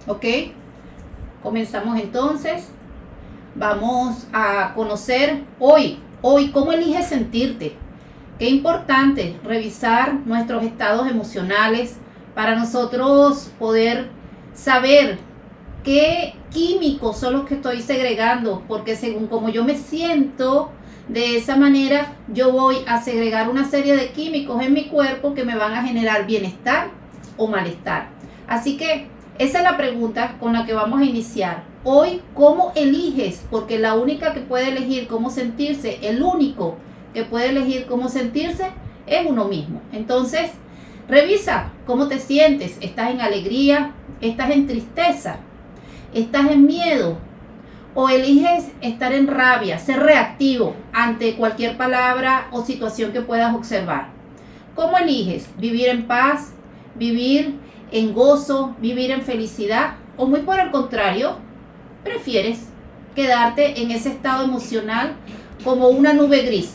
¿Ok? Comenzamos entonces. Vamos a conocer hoy cómo eliges sentirte. Qué importante revisar nuestros estados emocionales para nosotros poder saber qué químicos son los que estoy segregando, porque según como yo me siento de esa manera, yo voy a segregar una serie de químicos en mi cuerpo que me van a generar bienestar o malestar. Así que esa es la pregunta con la que vamos a iniciar. Hoy, ¿cómo eliges? Porque la única que puede elegir cómo sentirse, el único que puede elegir cómo sentirse es uno mismo. Entonces, revisa cómo te sientes. ¿Estás en alegría? ¿Estás en tristeza? ¿Estás en miedo? ¿O eliges estar en rabia, ser reactivo ante cualquier palabra o situación que puedas observar? ¿Cómo eliges? ¿Vivir en paz? ¿Vivir en gozo? ¿Vivir en felicidad? ¿O muy por el contrario, prefieres quedarte en ese estado emocional como una nube gris?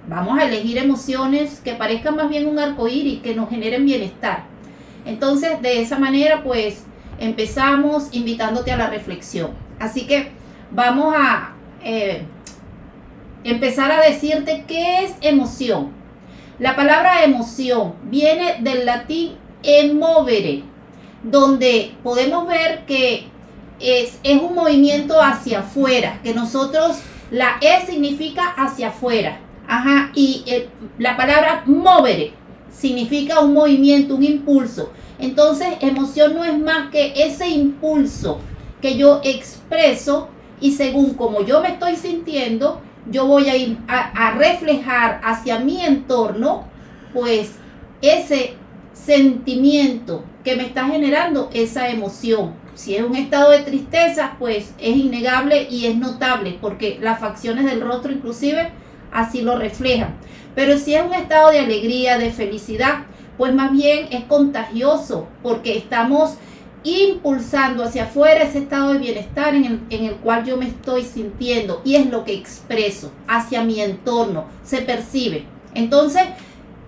Vamos a elegir emociones que parezcan más bien un arcoíris, que nos generen bienestar. Entonces, de esa manera, pues, empezamos invitándote a la reflexión. Así que vamos a empezar a decirte qué es emoción. La palabra emoción viene del latín emovere, donde podemos ver que es un movimiento hacia afuera, que nosotros, la E significa hacia afuera. Ajá, y la palabra movere significa un movimiento, un impulso. Entonces, emoción no es más que ese impulso que yo expreso y según como yo me estoy sintiendo, yo voy a ir a reflejar hacia mi entorno, pues, ese sentimiento que me está generando esa emoción. Si es un estado de tristeza, pues es innegable y es notable porque las facciones del rostro inclusive así lo reflejan. Pero si es un estado de alegría, de felicidad, pues más bien es contagioso porque estamos impulsando hacia afuera ese estado de bienestar en el cual yo me estoy sintiendo y es lo que expreso hacia mi entorno, se percibe. Entonces,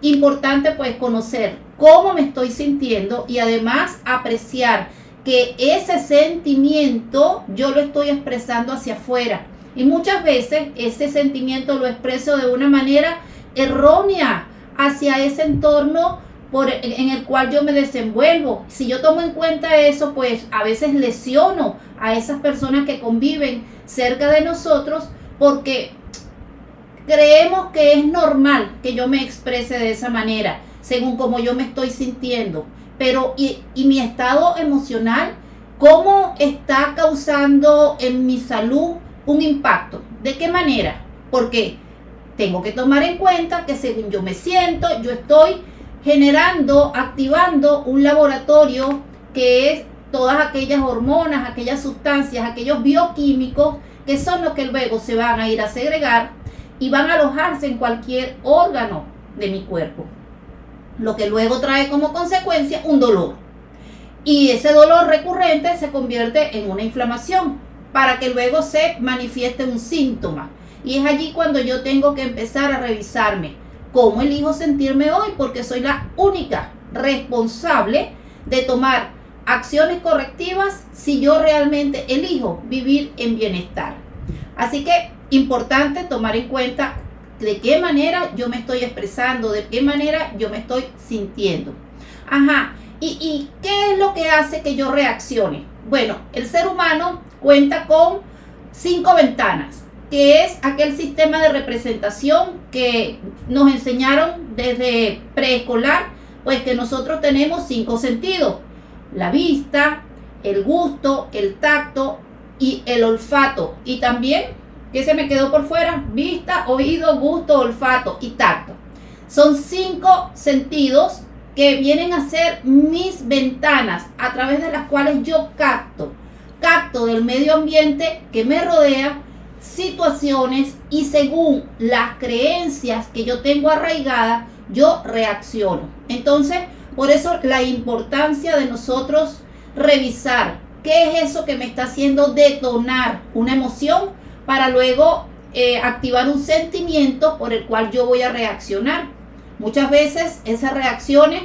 importante pues conocer cómo me estoy sintiendo y además apreciar que ese sentimiento yo lo estoy expresando hacia afuera. Y muchas veces ese sentimiento lo expreso de una manera errónea hacia ese entorno en el cual yo me desenvuelvo. Si yo tomo en cuenta eso, pues a veces lesiono a esas personas que conviven cerca de nosotros porque creemos que es normal que yo me exprese de esa manera, según como yo me estoy sintiendo. Pero, y mi estado emocional, ¿cómo está causando en mi salud un impacto? ¿De qué manera? Porque tengo que tomar en cuenta que según yo me siento, yo estoy generando, activando un laboratorio que es todas aquellas hormonas, aquellas sustancias, aquellos bioquímicos que son los que luego se van a ir a segregar y van a alojarse en cualquier órgano de mi cuerpo, lo que luego trae como consecuencia un dolor. Y ese dolor recurrente se convierte en una inflamación para que luego se manifieste un síntoma. Y es allí cuando yo tengo que empezar a revisarme. ¿Cómo elijo sentirme hoy? Porque soy la única responsable de tomar acciones correctivas si yo realmente elijo vivir en bienestar. Así que importante tomar en cuenta de qué manera yo me estoy expresando, de qué manera yo me estoy sintiendo. Ajá, ¿y qué es lo que hace que yo reaccione? Bueno, el ser humano cuenta con 5 ventanas, que es aquel sistema de representación que nos enseñaron desde preescolar, pues que nosotros tenemos 5 sentidos: la vista, el gusto, el tacto y el olfato. Y también, ¿qué se me quedó por fuera? Vista, oído, gusto, olfato y tacto. Son 5 sentidos que vienen a ser mis ventanas a través de las cuales yo capto del medio ambiente que me rodea situaciones y según las creencias que yo tengo arraigadas, yo reacciono. Entonces, por eso la importancia de nosotros revisar qué es eso que me está haciendo detonar una emoción para luego activar un sentimiento por el cual yo voy a reaccionar. Muchas veces esas reacciones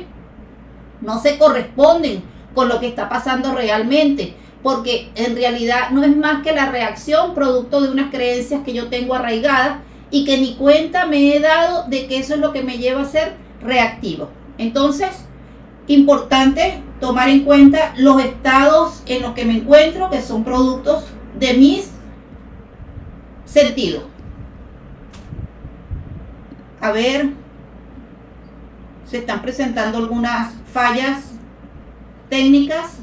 no se corresponden con lo que está pasando realmente, porque en realidad no es más que la reacción producto de unas creencias que yo tengo arraigadas y que ni cuenta me he dado de que eso es lo que me lleva a ser reactivo. Entonces, importante tomar en cuenta los estados en los que me encuentro, que son productos de mis sentidos. A ver, se están presentando algunas fallas técnicas.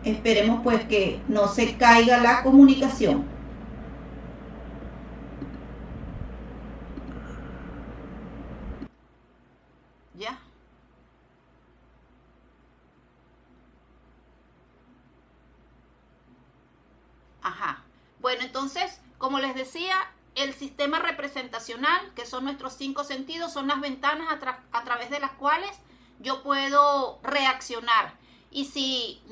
Esperemos pues que no se caiga la comunicación. ¿Ya? Ajá. Bueno, entonces, como les decía, el sistema representacional, que son nuestros 5 sentidos, son las ventanas a través de las cuales yo puedo reaccionar. Y si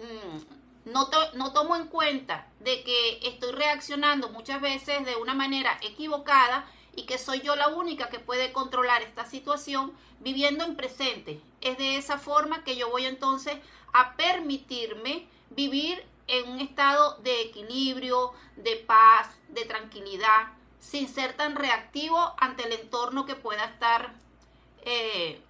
no tomo en cuenta de que estoy reaccionando muchas veces de una manera equivocada y que soy yo la única que puede controlar esta situación, viviendo en presente, es de esa forma que yo voy entonces a permitirme vivir en un estado de equilibrio, de paz, de tranquilidad, sin ser tan reactivo ante el entorno que pueda estar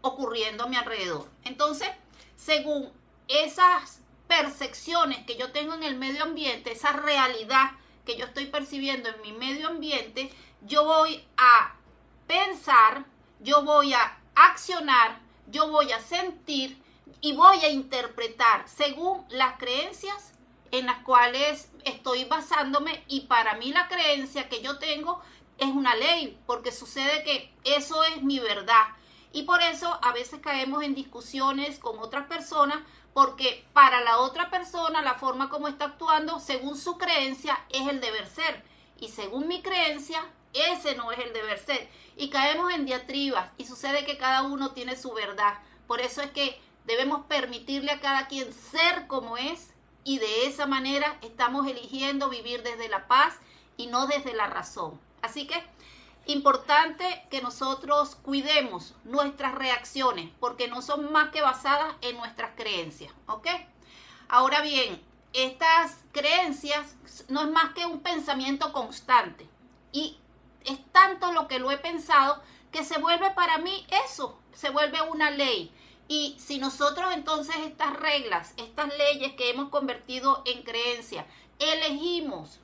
ocurriendo a mi alrededor. Entonces, según esas percepciones que yo tengo en el medio ambiente, esa realidad que yo estoy percibiendo en mi medio ambiente, yo voy a pensar, yo voy a accionar, yo voy a sentir y voy a interpretar según las creencias en las cuales estoy basándome. Y para mí la creencia que yo tengo es una ley, porque sucede que eso es mi verdad. Y por eso a veces caemos en discusiones con otras personas, porque para la otra persona la forma como está actuando según su creencia es el deber ser, y según mi creencia ese no es el deber ser, y caemos en diatribas y sucede que cada uno tiene su verdad. Por eso es que debemos permitirle a cada quien ser como es, y de esa manera estamos eligiendo vivir desde la paz y no desde la razón. Así que importante que nosotros cuidemos nuestras reacciones, porque no son más que basadas en nuestras creencias, ¿ok? Ahora bien, estas creencias no es más que un pensamiento constante, y es tanto lo que lo he pensado que se vuelve para mí eso, se vuelve una ley. Y si nosotros entonces estas reglas, estas leyes que hemos convertido en creencias, elegimos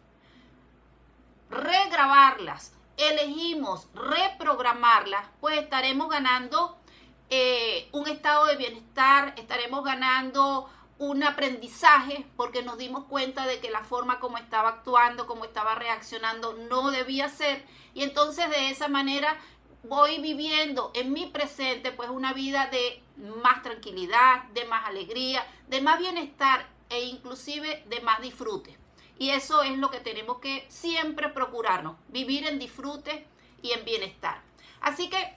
regrabarlas, elegimos reprogramarlas, pues estaremos ganando un estado de bienestar, estaremos ganando un aprendizaje, porque nos dimos cuenta de que la forma como estaba actuando, como estaba reaccionando, no debía ser. Y entonces de esa manera voy viviendo en mi presente pues una vida de más tranquilidad, de más alegría, de más bienestar e inclusive de más disfrute. Y eso es lo que tenemos que siempre procurarnos, vivir en disfrute y en bienestar. Así que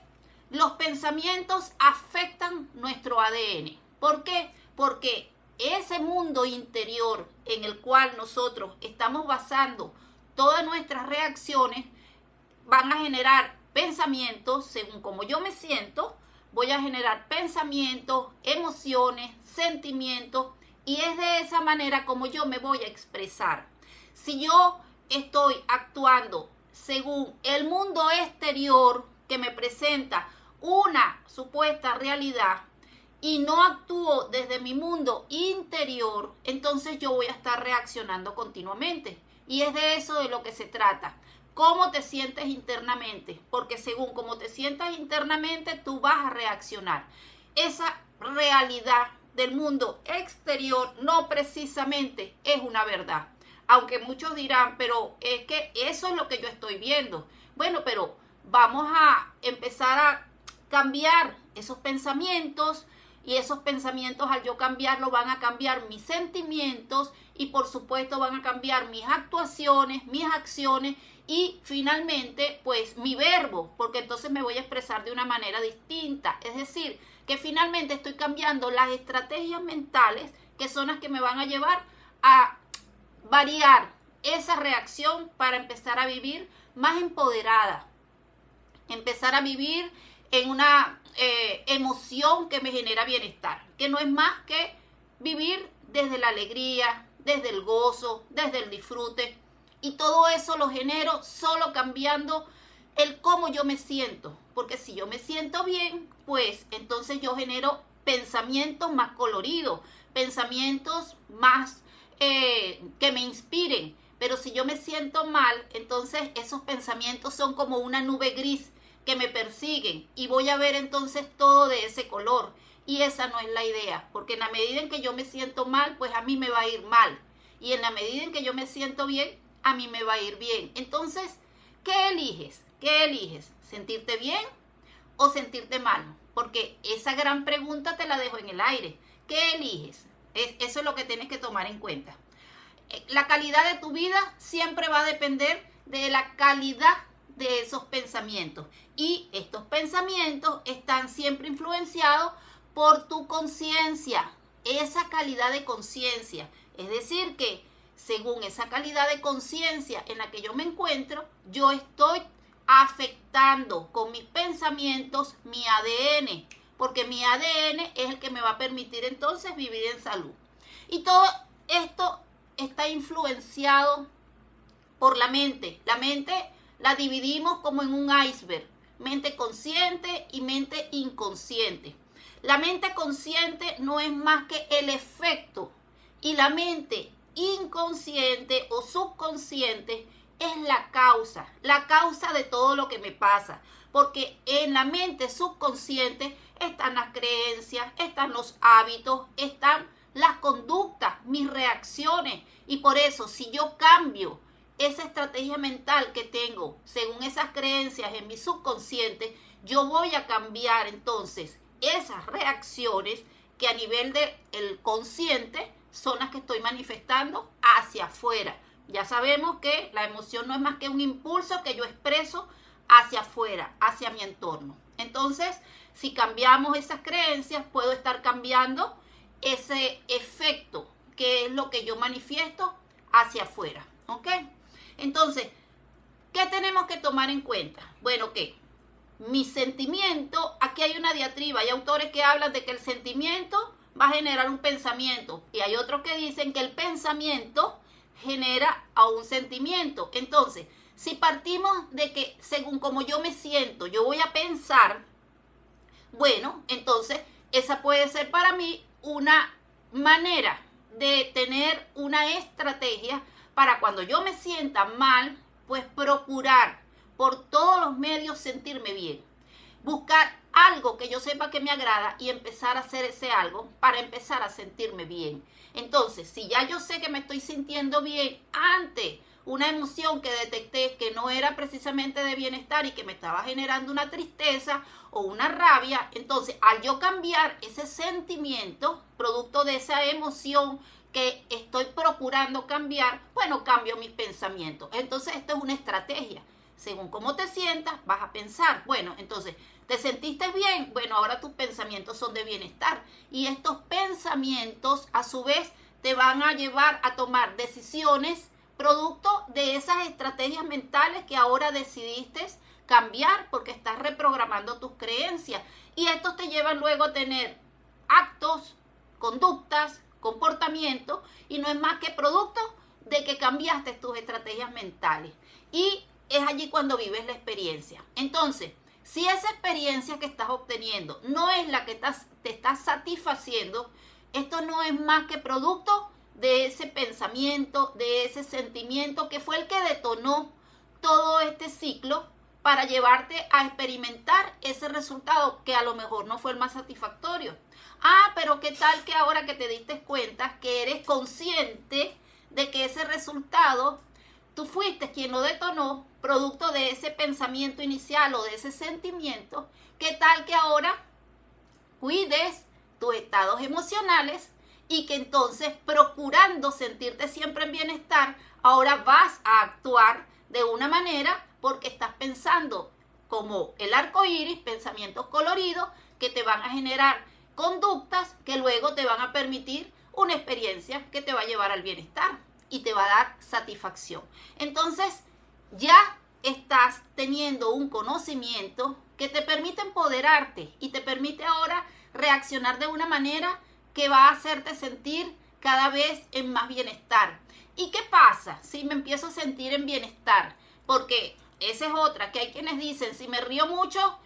los pensamientos afectan nuestro ADN. ¿Por qué? Porque ese mundo interior en el cual nosotros estamos basando todas nuestras reacciones van a generar pensamientos. Según como yo me siento, voy a generar pensamientos, emociones, sentimientos, y es de esa manera como yo me voy a expresar. Si yo estoy actuando según el mundo exterior que me presenta una supuesta realidad y no actúo desde mi mundo interior, entonces yo voy a estar reaccionando continuamente. Y es de eso de lo que se trata. ¿Cómo te sientes internamente? Porque según cómo te sientas internamente, tú vas a reaccionar. Esa realidad del mundo exterior no precisamente es una verdad. Aunque muchos dirán, pero es que eso es lo que yo estoy viendo. Bueno, pero vamos a empezar a cambiar esos pensamientos, y esos pensamientos al yo cambiarlos van a cambiar mis sentimientos, y por supuesto van a cambiar mis actuaciones, mis acciones y finalmente pues mi verbo, porque entonces me voy a expresar de una manera distinta. Es decir, que finalmente estoy cambiando las estrategias mentales, que son las que me van a llevar a variar esa reacción para empezar a vivir más empoderada, empezar a vivir en una emoción que me genera bienestar, que no es más que vivir desde la alegría, desde el gozo, desde el disfrute. Y todo eso lo genero solo cambiando el cómo yo me siento. Porque si yo me siento bien, pues entonces yo genero pensamientos más coloridos, pensamientos más que me inspiren. Pero si yo me siento mal, entonces esos pensamientos son como una nube gris que me persiguen y voy a ver entonces todo de ese color. Y esa no es la idea, porque en la medida en que yo me siento mal, pues a mí me va a ir mal. Y en la medida en que yo me siento bien, a mí me va a ir bien. Entonces, ¿qué eliges? ¿Qué eliges? ¿Sentirte bien o sentirte mal? Porque esa gran pregunta te la dejo en el aire. ¿Qué eliges? Eso es lo que tienes que tomar en cuenta. La calidad de tu vida siempre va a depender de la calidad de esos pensamientos. Y estos pensamientos están siempre influenciados por tu conciencia, esa calidad de conciencia. Es decir, que según esa calidad de conciencia en la que yo me encuentro, yo estoy afectando con mis pensamientos mi ADN, porque mi ADN es el que me va a permitir entonces vivir en salud. Y todo esto está influenciado por la mente. La mente la dividimos como en un iceberg, mente consciente y mente inconsciente. La mente consciente no es más que el efecto y la mente inconsciente o subconsciente es la causa de todo lo que me pasa, porque en la mente subconsciente están las creencias, están los hábitos, están las conductas, mis reacciones, y por eso si yo cambio esa estrategia mental que tengo según esas creencias en mi subconsciente, yo voy a cambiar entonces esas reacciones que a nivel del consciente son las que estoy manifestando hacia afuera. Ya sabemos que la emoción no es más que un impulso que yo expreso hacia afuera, hacia mi entorno. Entonces, si cambiamos esas creencias, puedo estar cambiando ese efecto, que es lo que yo manifiesto hacia afuera. ¿Ok? Entonces, ¿qué tenemos que tomar en cuenta? Bueno, que mi sentimiento, aquí hay una diatriba, hay autores que hablan de que el sentimiento va a generar un pensamiento y hay otros que dicen que el pensamiento genera a un sentimiento. Entonces, si partimos de que según como yo me siento, yo voy a pensar, bueno, entonces esa puede ser para mí una manera de tener una estrategia para cuando yo me sienta mal, pues procurar por todos los medios sentirme bien. Buscar algo que yo sepa que me agrada y empezar a hacer ese algo para empezar a sentirme bien. Entonces, si ya yo sé que me estoy sintiendo bien ante una emoción que detecté que no era precisamente de bienestar y que me estaba generando una tristeza o una rabia, entonces al yo cambiar ese sentimiento, producto de esa emoción que estoy procurando cambiar, bueno, cambio mis pensamientos. Entonces esto es una estrategia. Según cómo te sientas, vas a pensar, bueno, entonces, ¿te sentiste bien? Bueno, ahora tus pensamientos son de bienestar. Y estos pensamientos, a su vez, te van a llevar a tomar decisiones producto de esas estrategias mentales que ahora decidiste cambiar porque estás reprogramando tus creencias. Y estos te llevan luego a tener actos, conductas, comportamientos, y no es más que producto de que cambiaste tus estrategias mentales. Y es allí cuando vives la experiencia. Entonces, si esa experiencia que estás obteniendo no es la que te está satisfaciendo, esto no es más que producto de ese pensamiento, de ese sentimiento que fue el que detonó todo este ciclo para llevarte a experimentar ese resultado que a lo mejor no fue el más satisfactorio. Ah, pero ¿qué tal que ahora que te diste cuenta que eres consciente de que ese resultado tú fuiste quien lo detonó, producto de ese pensamiento inicial o de ese sentimiento? ¿Qué tal que ahora cuides tus estados emocionales y que entonces, procurando sentirte siempre en bienestar, ahora vas a actuar de una manera porque estás pensando como el arco iris, pensamientos coloridos que te van a generar conductas que luego te van a permitir una experiencia que te va a llevar al bienestar y te va a dar satisfacción? Entonces, ya estás teniendo un conocimiento que te permite empoderarte y te permite ahora reaccionar de una manera que va a hacerte sentir cada vez en más bienestar. ¿Y qué pasa si me empiezo a sentir en bienestar? Porque esa es otra, que hay quienes dicen, si me río mucho,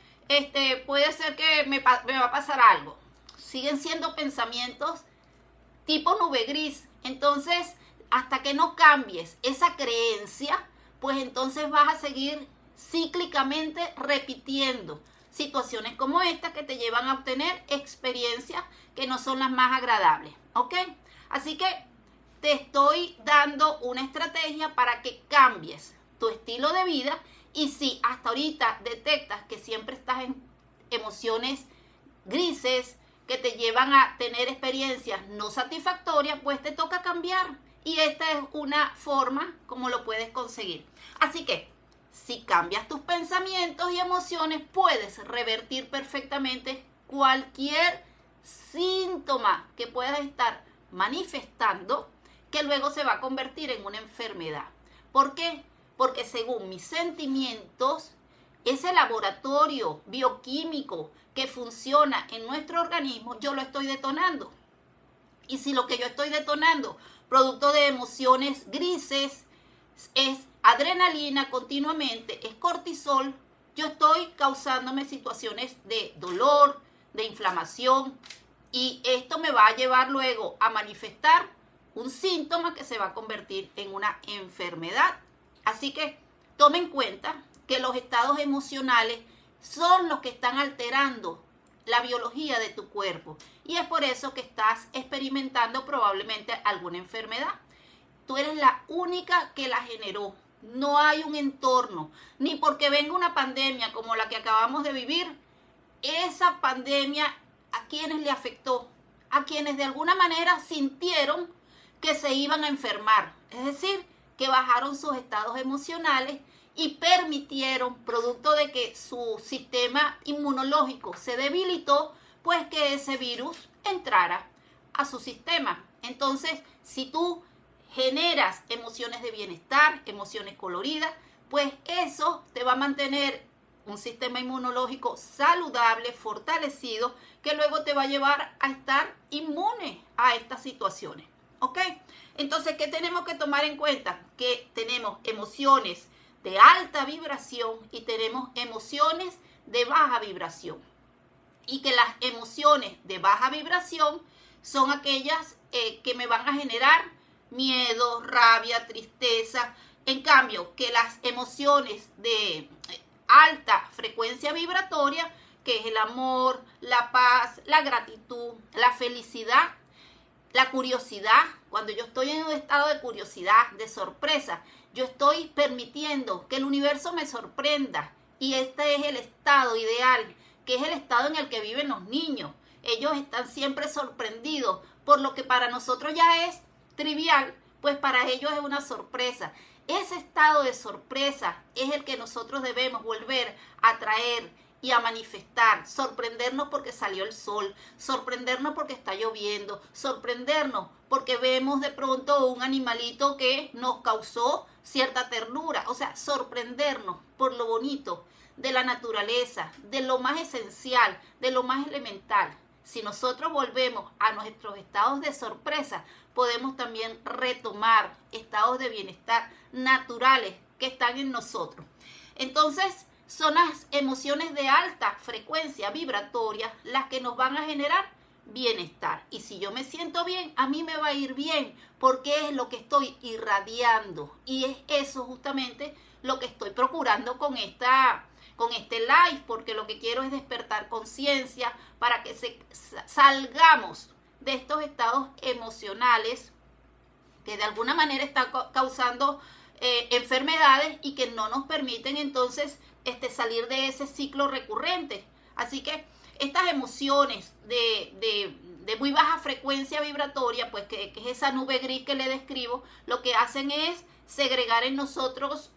puede ser que me va a pasar algo. Siguen siendo pensamientos tipo nube gris. Entonces, hasta que no cambies esa creencia, pues entonces vas a seguir cíclicamente repitiendo situaciones como esta que te llevan a obtener experiencias que no son las más agradables, ¿ok? Así que te estoy dando una estrategia para que cambies tu estilo de vida, y si hasta ahorita detectas que siempre estás en emociones grises que te llevan a tener experiencias no satisfactorias, pues te toca cambiar, y esta es una forma como lo puedes conseguir. Así que si cambias tus pensamientos y emociones, puedes revertir perfectamente cualquier síntoma que puedas estar manifestando, que luego se va a convertir en una enfermedad. ¿Por qué? Porque según mis sentimientos, ese laboratorio bioquímico que funciona en nuestro organismo, yo lo estoy detonando. Y si lo que yo estoy detonando, producto de emociones grises, es adrenalina continuamente, es cortisol, yo estoy causándome situaciones de dolor, de inflamación, y esto me va a llevar luego a manifestar un síntoma que se va a convertir en una enfermedad. Así que tome en cuenta que los estados emocionales son los que están alterando la biología de tu cuerpo, y es por eso que estás experimentando probablemente alguna enfermedad. Tú eres la única que la generó. No hay un entorno, ni porque venga una pandemia como la que acabamos de vivir. Esa pandemia, ¿a quienes le afectó? A quienes de alguna manera sintieron que se iban a enfermar. Es decir, que bajaron sus estados emocionales y permitieron, producto de que su sistema inmunológico se debilitó, pues que ese virus entrara a su sistema. Entonces, si tú generas emociones de bienestar, emociones coloridas, pues eso te va a mantener un sistema inmunológico saludable, fortalecido, que luego te va a llevar a estar inmune a estas situaciones, ¿ok? Entonces, ¿qué tenemos que tomar en cuenta? Que tenemos emociones de alta vibración y tenemos emociones de baja vibración. Y que las emociones de baja vibración son aquellas que me van a generar miedo, rabia, tristeza. En cambio, que las emociones de alta frecuencia vibratoria, que es el amor, la paz, la gratitud, la felicidad, la curiosidad, cuando yo estoy en un estado de curiosidad, de sorpresa, yo estoy permitiendo que el universo me sorprenda, y este es el estado ideal, que es el estado en el que viven los niños. Ellos están siempre sorprendidos por lo que para nosotros ya es trivial, pues para ellos es una sorpresa. Ese estado de sorpresa es el que nosotros debemos volver a traer y a manifestar, sorprendernos porque salió el sol, sorprendernos porque está lloviendo, sorprendernos porque vemos de pronto un animalito que nos causó cierta ternura, o sea, sorprendernos por lo bonito de la naturaleza, de lo más esencial, de lo más elemental. Si nosotros volvemos a nuestros estados de sorpresa, podemos también retomar estados de bienestar naturales que están en nosotros. Entonces, son las emociones de alta frecuencia vibratoria las que nos van a generar bienestar. Y si yo me siento bien, a mí me va a ir bien, porque es lo que estoy irradiando. Y es eso justamente lo que estoy procurando con este live, porque lo que quiero es despertar conciencia para que salgamos de estos estados emocionales que de alguna manera están causando enfermedades y que no nos permiten entonces salir de ese ciclo recurrente. Así que estas emociones de muy baja frecuencia vibratoria, pues que es esa nube gris que le describo, lo que hacen es segregar en nosotros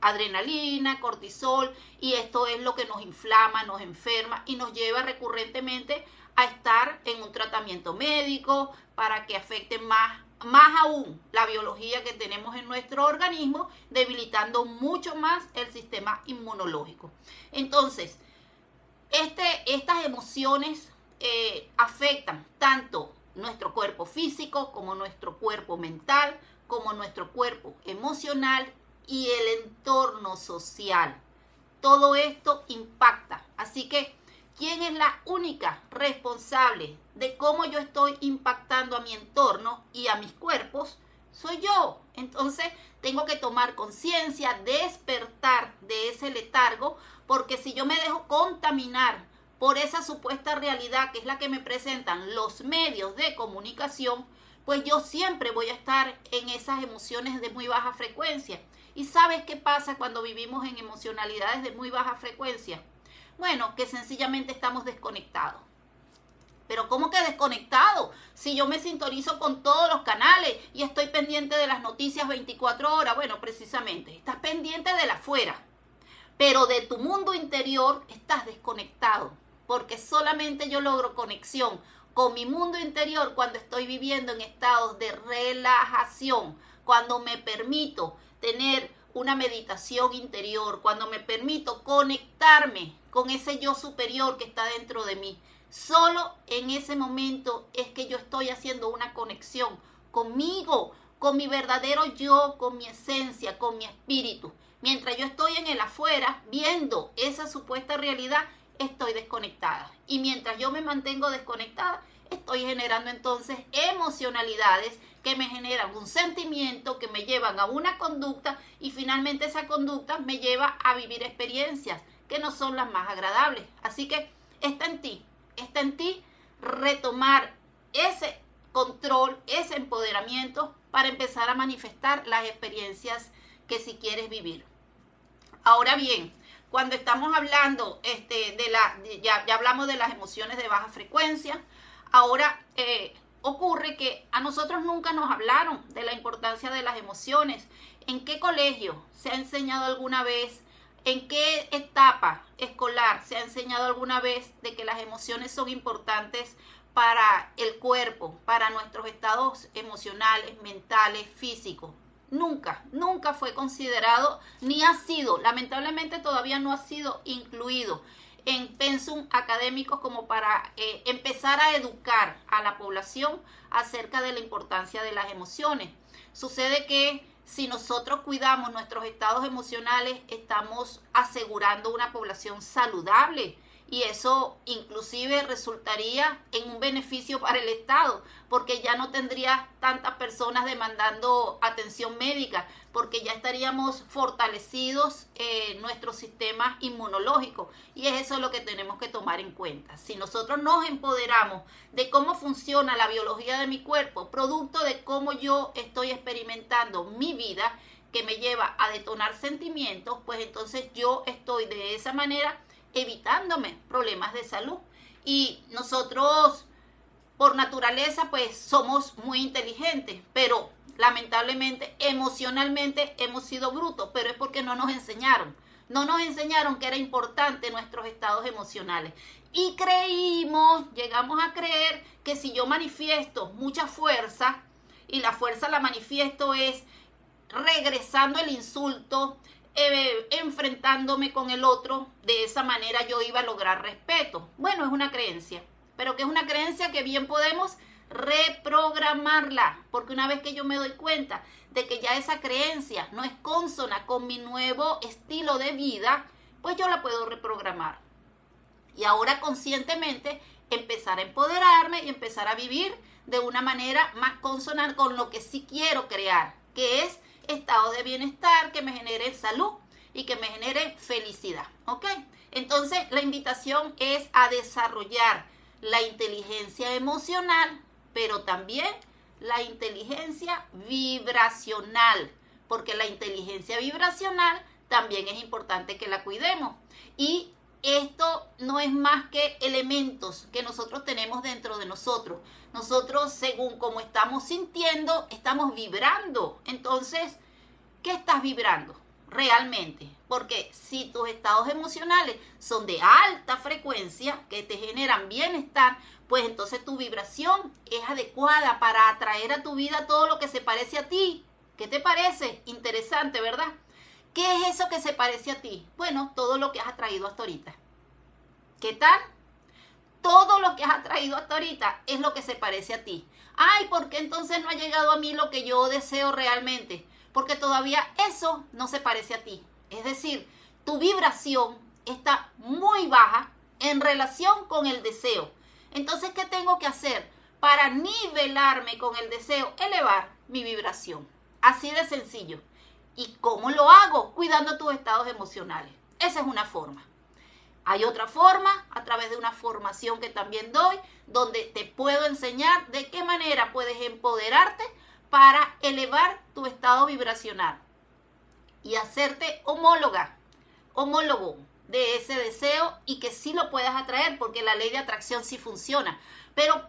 adrenalina, cortisol, y esto es lo que nos inflama, nos enferma y nos lleva recurrentemente a estar en un tratamiento médico para que afecte más más aún la biología que tenemos en nuestro organismo, debilitando mucho más el sistema inmunológico. Entonces, estas emociones afectan tanto nuestro cuerpo físico como nuestro cuerpo mental, como nuestro cuerpo emocional y el entorno social. Todo esto impacta. Así que, ¿quién es la única responsable de cómo yo estoy impactando a mi entorno y a mis cuerpos? Soy yo. Entonces, tengo que tomar conciencia, despertar de ese letargo, porque si yo me dejo contaminar por esa supuesta realidad que es la que me presentan los medios de comunicación, pues yo siempre voy a estar en esas emociones de muy baja frecuencia. ¿Y sabes qué pasa cuando vivimos en emocionalidades de muy baja frecuencia? Bueno, que sencillamente estamos desconectados. Pero ¿cómo que desconectado? Si yo me sintonizo con todos los canales y estoy pendiente de las noticias 24 horas, bueno, precisamente, estás pendiente de la afuera, pero de tu mundo interior estás desconectado, porque solamente yo logro conexión con mi mundo interior cuando estoy viviendo en estados de relajación, cuando me permito tener una meditación interior, cuando me permito conectarme con ese yo superior que está dentro de mí. Solo en ese momento es que yo estoy haciendo una conexión conmigo, con mi verdadero yo, con mi esencia, con mi espíritu. Mientras yo estoy en el afuera, viendo esa supuesta realidad, estoy desconectada. Y mientras yo me mantengo desconectada, estoy generando entonces emocionalidades que me generan un sentimiento, que me llevan a una conducta y finalmente esa conducta me lleva a vivir experiencias que no son las más agradables. Así que está en ti retomar ese control, ese empoderamiento para empezar a manifestar las experiencias que si quieres vivir. Ahora bien, cuando estamos hablando ya hablamos de las emociones de baja frecuencia, ahora ocurre que a nosotros nunca nos hablaron de la importancia de las emociones. ¿En qué colegio se ha enseñado alguna vez? ¿En qué etapa escolar se ha enseñado alguna vez de que las emociones son importantes para el cuerpo, para nuestros estados emocionales, mentales, físicos? Nunca fue considerado, ni ha sido, lamentablemente todavía no ha sido incluido en pensum académicos como para empezar a educar a la población acerca de la importancia de las emociones. Sucede que si nosotros cuidamos nuestros estados emocionales, estamos asegurando una población saludable y eso inclusive resultaría en un beneficio para el Estado, porque ya no tendría tantas personas demandando atención médica, porque ya estaríamos fortalecidos nuestro sistema inmunológico y es eso lo que tenemos que tomar en cuenta. Si nosotros nos empoderamos de cómo funciona la biología de mi cuerpo, producto de cómo yo estoy experimentando mi vida, que me lleva a detonar sentimientos, pues entonces yo estoy de esa manera evitándome problemas de salud. Y nosotros por naturaleza pues somos muy inteligentes, pero lamentablemente emocionalmente hemos sido brutos, pero es porque no nos enseñaron que era importante nuestros estados emocionales. Y llegamos a creer que si yo manifiesto mucha fuerza, y la fuerza la manifiesto es regresando el insulto, enfrentándome con el otro, de esa manera yo iba a lograr respeto. Bueno, es una creencia, pero que es una creencia que bien podemos reprogramarla, porque una vez que yo me doy cuenta de que ya esa creencia no es consona con mi nuevo estilo de vida, pues yo la puedo reprogramar. Y ahora conscientemente empezar a empoderarme y empezar a vivir de una manera más consona con lo que sí quiero crear, que es estado de bienestar que me genere salud y que me genere felicidad, ¿ok? Entonces la invitación es a desarrollar la inteligencia emocional, pero también la inteligencia vibracional, porque la inteligencia vibracional también es importante que la cuidemos. Y esto no es más que elementos que nosotros tenemos dentro de nosotros. Nosotros, según como estamos sintiendo, estamos vibrando. Entonces, ¿qué estás vibrando realmente? Porque si tus estados emocionales son de alta frecuencia, que te generan bienestar, pues entonces tu vibración es adecuada para atraer a tu vida todo lo que se parece a ti. ¿Qué te parece? Interesante, ¿verdad? ¿Qué es eso que se parece a ti? Bueno, todo lo que has atraído hasta ahorita. ¿Qué tal? Todo lo que has atraído hasta ahorita es lo que se parece a ti. Ay, ¿por qué entonces no ha llegado a mí lo que yo deseo realmente? Porque todavía eso no se parece a ti. Es decir, tu vibración está muy baja en relación con el deseo. Entonces, ¿qué tengo que hacer? Para nivelarme con el deseo, elevar mi vibración. Así de sencillo. ¿Y cómo lo hago? Cuidando tus estados emocionales. Esa es una forma. Hay otra forma, a través de una formación que también doy, donde te puedo enseñar de qué manera puedes empoderarte para elevar tu estado vibracional y hacerte homólogo de ese deseo y que sí lo puedas atraer, porque la ley de atracción sí funciona. Pero,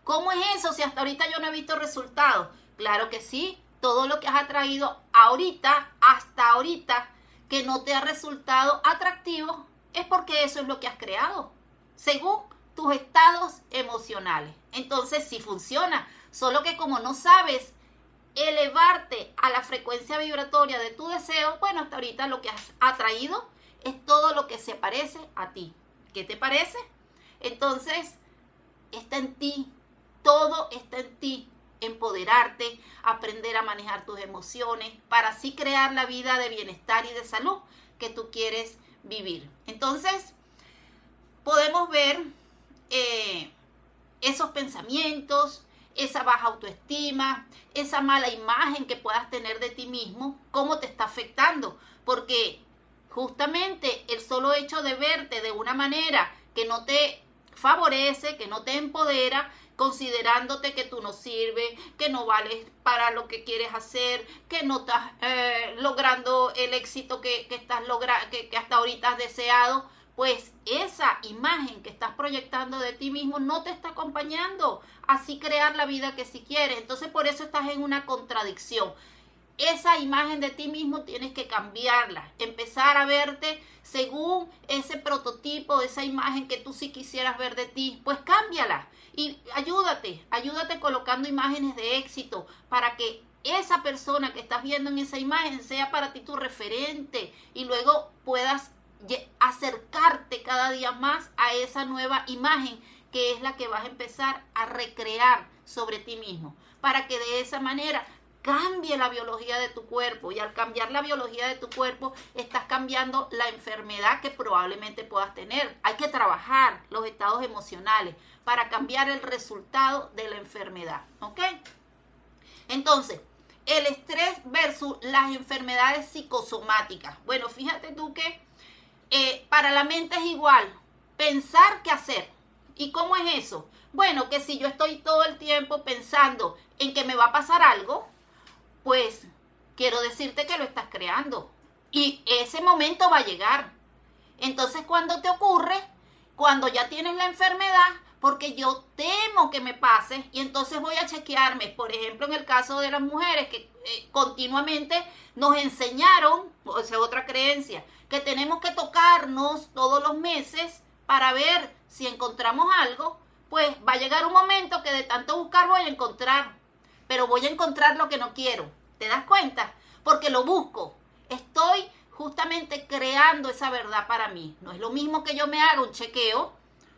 ¿cómo es eso si hasta ahorita yo no he visto resultados? Claro que sí, todo lo que has atraído ahorita, hasta ahorita, que no te ha resultado atractivo, es porque eso es lo que has creado, según tus estados emocionales. Entonces sí funciona, solo que como no sabes elevarte a la frecuencia vibratoria de tu deseo, bueno, hasta ahorita lo que has atraído es todo lo que se parece a ti. ¿Qué te parece? Entonces, está en ti, todo está en ti. Empoderarte, aprender a manejar tus emociones, para así crear la vida de bienestar y de salud que tú quieres vivir. Entonces, podemos ver esos pensamientos, esa baja autoestima, esa mala imagen que puedas tener de ti mismo, cómo te está afectando, porque justamente el solo hecho de verte de una manera que no te favorece, que no te empodera, considerándote que tú no sirves, que no vales para lo que quieres hacer, que no estás logrando el éxito que hasta ahorita has deseado, pues esa imagen que estás proyectando de ti mismo no te está acompañando así crear la vida que sí quieres. Entonces por eso estás en una contradicción. Esa imagen de ti mismo tienes que cambiarla, empezar a verte según ese prototipo, esa imagen que tú sí quisieras ver de ti, pues cámbiala y ayúdate colocando imágenes de éxito para que esa persona que estás viendo en esa imagen sea para ti tu referente y luego puedas acercarte cada día más a esa nueva imagen que es la que vas a empezar a recrear sobre ti mismo, para que de esa manera cambie la biología de tu cuerpo, y al cambiar la biología de tu cuerpo estás cambiando la enfermedad que probablemente puedas tener. Hay que trabajar los estados emocionales para cambiar el resultado de la enfermedad, ¿ok? Entonces, el estrés versus las enfermedades psicosomáticas. Bueno, fíjate tú que para la mente es igual, pensar que hacer. ¿Y cómo es eso? Bueno, que si yo estoy todo el tiempo pensando en que me va a pasar algo, pues quiero decirte que lo estás creando. Y ese momento va a llegar. Entonces, cuando te ocurre, cuando ya tienes la enfermedad, porque yo temo que me pase, y entonces voy a chequearme. Por ejemplo, en el caso de las mujeres que continuamente nos enseñaron, o sea, otra creencia, que tenemos que tocarnos todos los meses para ver si encontramos algo, pues va a llegar un momento que de tanto buscar voy a encontrar, pero voy a encontrar lo que no quiero. ¿Te das cuenta? Porque lo busco. Estoy justamente creando esa verdad para mí. No es lo mismo que yo me haga un chequeo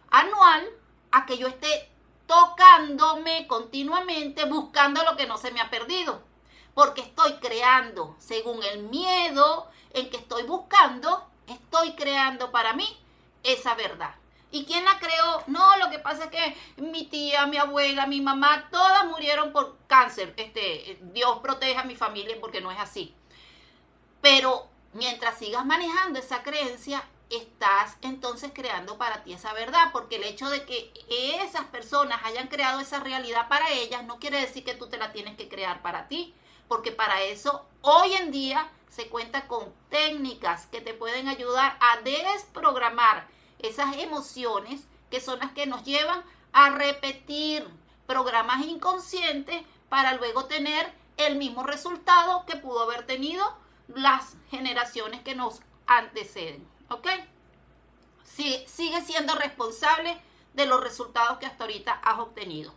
anual a que yo esté tocándome continuamente buscando lo que no se me ha perdido. Porque estoy creando, según el miedo en que estoy buscando, estoy creando para mí esa verdad. ¿Y quién la creó? No, lo que pasa es que mi tía, mi abuela, mi mamá, todas murieron por cáncer. Dios proteja a mi familia porque no es así. Pero mientras sigas manejando esa creencia, estás entonces creando para ti esa verdad, porque el hecho de que esas personas hayan creado esa realidad para ellas no quiere decir que tú te la tienes que crear para ti, porque para eso hoy en día se cuenta con técnicas que te pueden ayudar a desprogramar esas emociones que son las que nos llevan a repetir programas inconscientes para luego tener el mismo resultado que pudo haber tenido las generaciones que nos anteceden, ¿ok? Sí, sigue siendo responsable de los resultados que hasta ahorita has obtenido.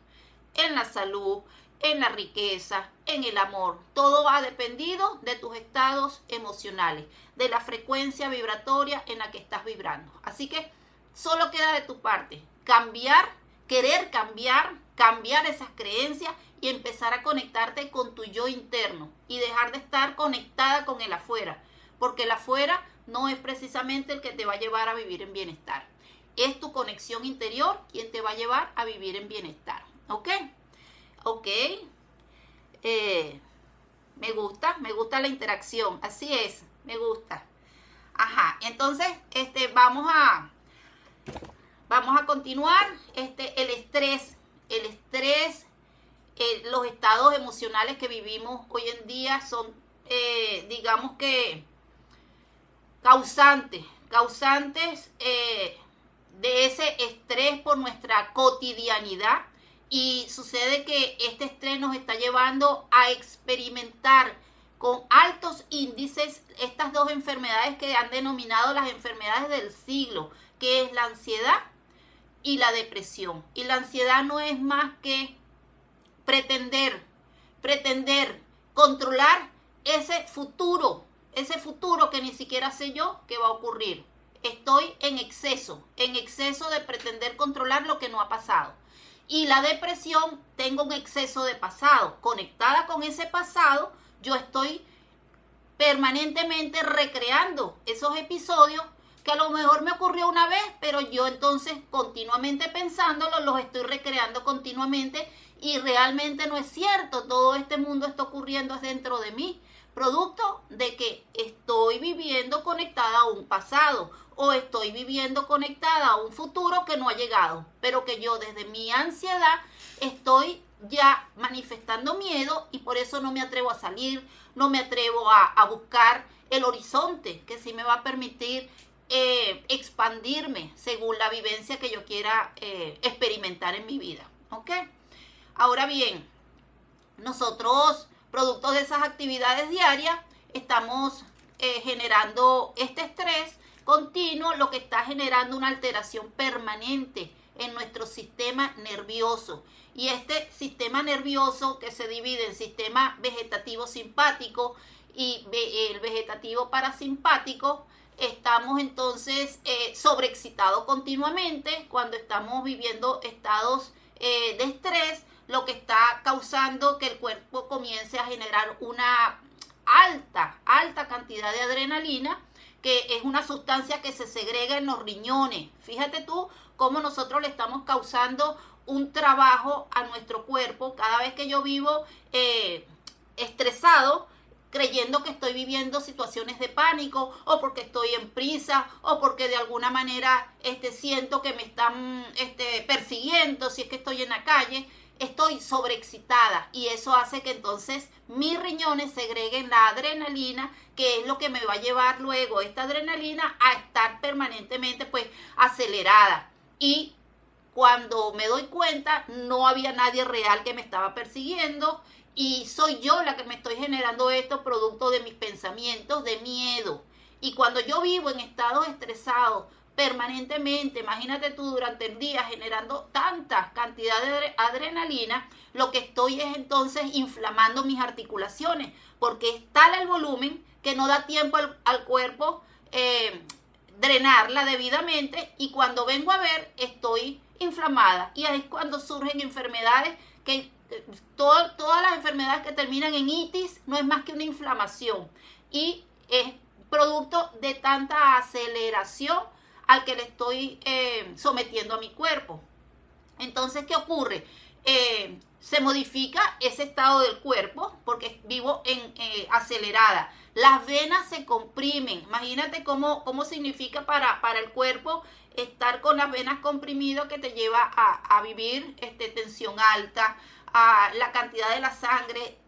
En la salud, en la riqueza, en el amor. Todo ha dependido de tus estados emocionales, de la frecuencia vibratoria en la que estás vibrando. Así que solo queda de tu parte cambiar, querer cambiar esas creencias y empezar a conectarte con tu yo interno y dejar de estar conectada con el afuera, porque el afuera no es precisamente el que te va a llevar a vivir en bienestar. Es tu conexión interior quien te va a llevar a vivir en bienestar, ¿ok? Ok, me gusta la interacción, así es, me gusta. Ajá, entonces vamos a continuar. El estrés, los estados emocionales que vivimos hoy en día son, digamos que, causantes de ese estrés por nuestra cotidianidad. Y sucede que este estrés nos está llevando a experimentar con altos índices estas dos enfermedades que han denominado las enfermedades del siglo, que es la ansiedad y la depresión. Y la ansiedad no es más que pretender controlar ese futuro que ni siquiera sé yo que va a ocurrir. Estoy en exceso de pretender controlar lo que no ha pasado. Y la depresión, tengo un exceso de pasado. Conectada con ese pasado, yo estoy permanentemente recreando esos episodios que a lo mejor me ocurrió una vez, pero yo entonces continuamente pensándolo, los estoy recreando continuamente y realmente no es cierto. Todo este mundo está ocurriendo dentro de mí, producto de que estoy viviendo conectada a un pasado o estoy viviendo conectada a un futuro que no ha llegado, pero que yo desde mi ansiedad estoy ya manifestando miedo y por eso no me atrevo a salir, no me atrevo a buscar el horizonte que sí me va a permitir expandirme según la vivencia que yo quiera experimentar en mi vida, ¿ok? Ahora bien, nosotros, producto de esas actividades diarias, estamos generando este estrés continuo, lo que está generando una alteración permanente en nuestro sistema nervioso. Y este sistema nervioso, que se divide en sistema vegetativo simpático y el vegetativo parasimpático, estamos entonces sobreexcitados continuamente cuando estamos viviendo estados de estrés, lo que está causando que el cuerpo comience a generar una alta cantidad de adrenalina, que es una sustancia que se segrega en los riñones. Fíjate tú cómo nosotros le estamos causando un trabajo a nuestro cuerpo cada vez que yo vivo estresado, creyendo que estoy viviendo situaciones de pánico, o porque estoy en prisa, o porque de alguna manera siento que me están persiguiendo si es que estoy en la calle. Estoy sobreexcitada y eso hace que entonces mis riñones segreguen la adrenalina, que es lo que me va a llevar luego esta adrenalina a estar permanentemente pues acelerada. Y cuando me doy cuenta, no había nadie real que me estaba persiguiendo y soy yo la que me estoy generando esto producto de mis pensamientos de miedo. Y cuando yo vivo en estados estresados permanentemente, imagínate tú durante el día generando tanta cantidad de adrenalina, lo que estoy es entonces inflamando mis articulaciones, porque es tal el volumen que no da tiempo al cuerpo drenarla debidamente, y cuando vengo a ver estoy inflamada, y ahí es cuando surgen enfermedades que todas las enfermedades que terminan en itis no es más que una inflamación, y es producto de tanta aceleración al que le estoy sometiendo a mi cuerpo. Entonces, ¿qué ocurre? Se modifica ese estado del cuerpo porque vivo acelerada. Las venas se comprimen. Imagínate cómo significa para el cuerpo estar con las venas comprimidas, que te lleva a vivir tensión alta. La cantidad de la sangre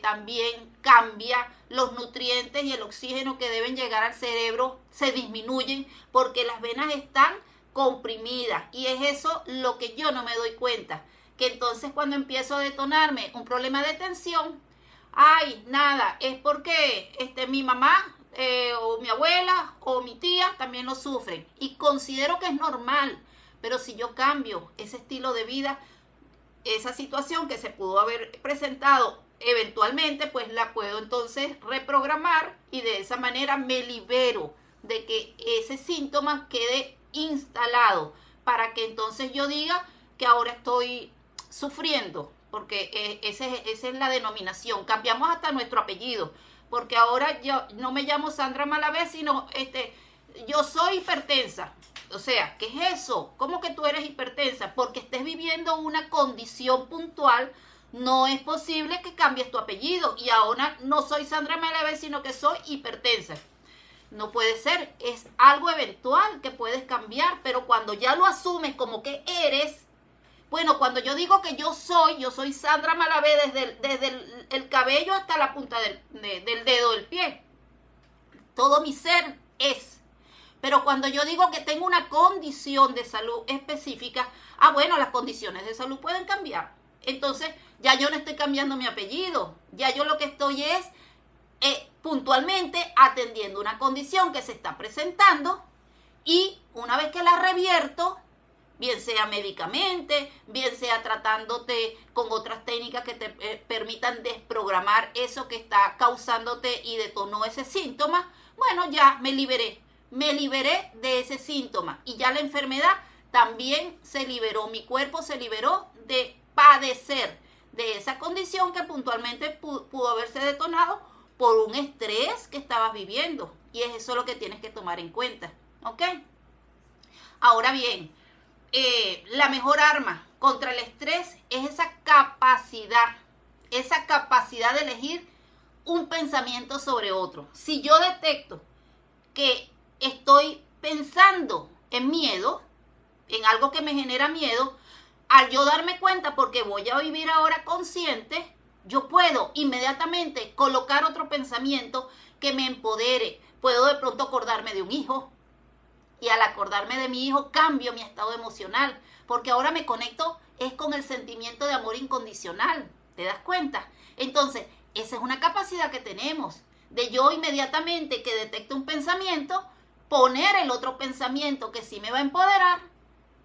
también cambia, los nutrientes y el oxígeno que deben llegar al cerebro se disminuyen porque las venas están comprimidas, y es eso lo que yo no me doy cuenta, que entonces cuando empiezo a detonarme un problema de tensión, es porque mi mamá o mi abuela o mi tía también lo sufren y considero que es normal, pero si yo cambio ese estilo de vida, esa situación que se pudo haber presentado eventualmente, pues la puedo entonces reprogramar y de esa manera me libero de que ese síntoma quede instalado para que entonces yo diga que ahora estoy sufriendo, porque esa es la denominación. Cambiamos hasta nuestro apellido, porque ahora yo no me llamo Sandra Malavé, sino yo soy hipertensa. O sea, ¿qué es eso? ¿Cómo que tú eres hipertensa? Porque estés viviendo una condición puntual, no es posible que cambies tu apellido y ahora no soy Sandra Malavé, sino que soy hipertensa. No puede ser, es algo eventual que puedes cambiar, pero cuando ya lo asumes como que eres, bueno, cuando yo digo que yo soy Sandra Malavé desde el cabello hasta la punta del dedo del pie. Todo mi ser es. Pero cuando yo digo que tengo una condición de salud específica, bueno, las condiciones de salud pueden cambiar. Entonces, ya yo no estoy cambiando mi apellido. Ya yo lo que estoy es puntualmente atendiendo una condición que se está presentando y una vez que la revierto, bien sea médicamente, bien sea tratándote con otras técnicas que te permitan desprogramar eso que está causándote y detonó ese síntoma, bueno, ya me liberé de ese síntoma y ya la enfermedad también se liberó, mi cuerpo se liberó de padecer de esa condición que puntualmente pudo haberse detonado por un estrés que estabas viviendo y es eso lo que tienes que tomar en cuenta, ¿ok? Ahora bien, la mejor arma contra el estrés es esa capacidad de elegir un pensamiento sobre otro. Si yo detecto que estoy pensando en miedo, en algo que me genera miedo, al yo darme cuenta, porque voy a vivir ahora consciente, yo puedo inmediatamente colocar otro pensamiento que me empodere. Puedo de pronto acordarme de un hijo y al acordarme de mi hijo cambio mi estado emocional, porque ahora me conecto es con el sentimiento de amor incondicional. ¿Te das cuenta? Entonces, esa es una capacidad que tenemos, de yo inmediatamente que detecte un pensamiento, poner el otro pensamiento que sí me va a empoderar.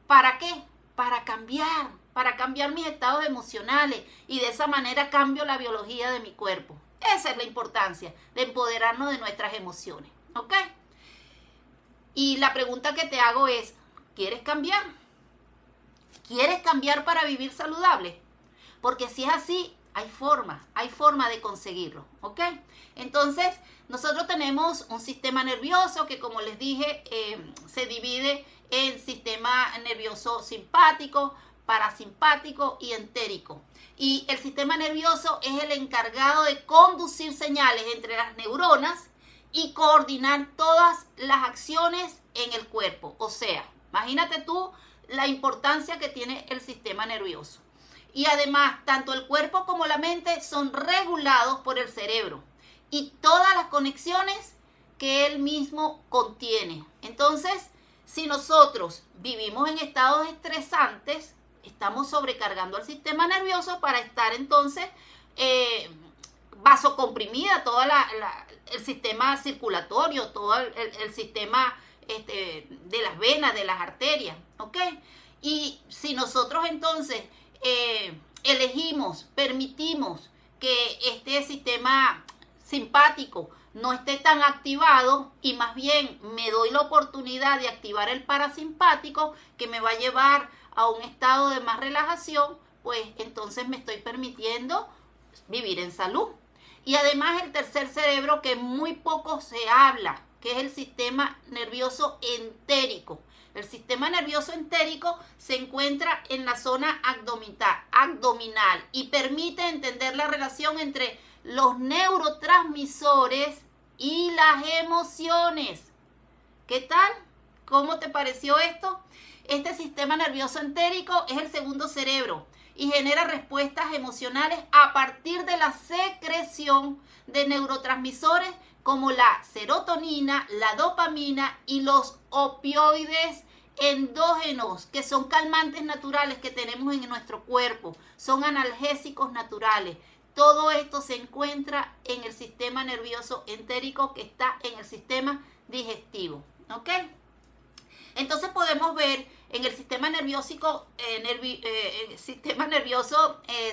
¿Para qué? Para cambiar mis estados emocionales y de esa manera cambio la biología de mi cuerpo. Esa es la importancia de empoderarnos de nuestras emociones, ¿ok? Y la pregunta que te hago es, ¿quieres cambiar? ¿Quieres cambiar para vivir saludable? Porque si es así, hay forma de conseguirlo, ¿ok? Entonces, nosotros tenemos un sistema nervioso que, como les dije, se divide en sistema nervioso simpático, parasimpático y entérico. Y el sistema nervioso es el encargado de conducir señales entre las neuronas y coordinar todas las acciones en el cuerpo. O sea, imagínate tú la importancia que tiene el sistema nervioso. Y además, tanto el cuerpo como la mente son regulados por el cerebro y todas las conexiones que él mismo contiene. Entonces, si nosotros vivimos en estados estresantes, estamos sobrecargando el sistema nervioso para estar entonces vasocomprimida, todo el sistema circulatorio, todo el sistema de las venas, de las arterias, ¿ok? Y si nosotros entonces permitimos que este sistema simpático no esté tan activado y más bien me doy la oportunidad de activar el parasimpático que me va a llevar a un estado de más relajación, pues entonces me estoy permitiendo vivir en salud. Y además el tercer cerebro que muy poco se habla, que es el sistema nervioso entérico. El sistema nervioso entérico se encuentra en la zona abdominal y permite entender la relación entre los neurotransmisores y las emociones. ¿Qué tal? ¿Cómo te pareció esto? Este sistema nervioso entérico es el segundo cerebro y genera respuestas emocionales a partir de la secreción de neurotransmisores como la serotonina, la dopamina y los opioides endógenos, que son calmantes naturales que tenemos en nuestro cuerpo, son analgésicos naturales. todo esto se encuentra en el sistema nervioso entérico que está en el sistema digestivo, ¿ok? Entonces podemos ver en el sistema nervioso,